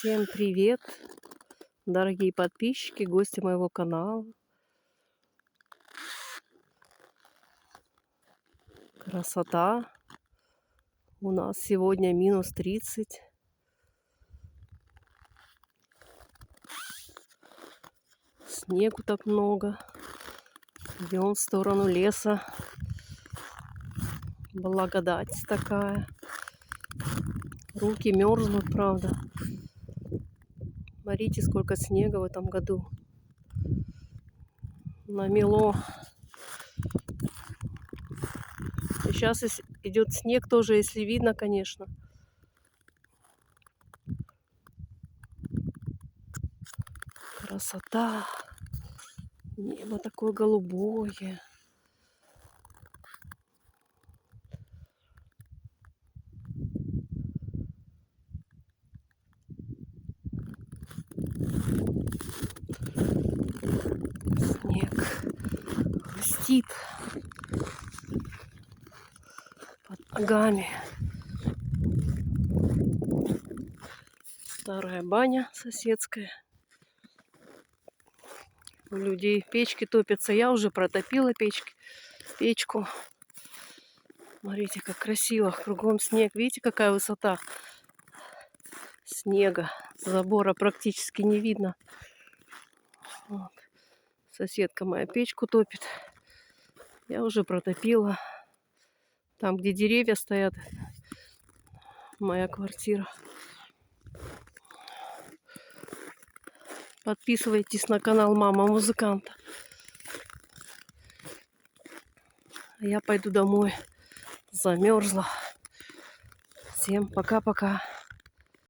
Всем привет, дорогие подписчики, гости моего канала. Красота. У нас сегодня минус 30. Снегу так много. Идем в сторону леса. Благодать такая. Руки мерзнут, правда. Смотрите, сколько снега в этом году. Намело. Сейчас идет снег тоже, если видно, конечно. Красота. Небо такое голубое. Снег хрустит под ногами. Старая баня соседская. У людей печки топятся. Я уже протопила печку. Смотрите, как красиво. Кругом снег. Видите, какая высота снега. Забора практически не видно. Вот. Соседка моя печку топит. Я уже протопила. Там, где деревья стоят, моя квартира. Подписывайтесь на канал Мама Музыканта. Я пойду домой. Замерзла. Всем пока-пока.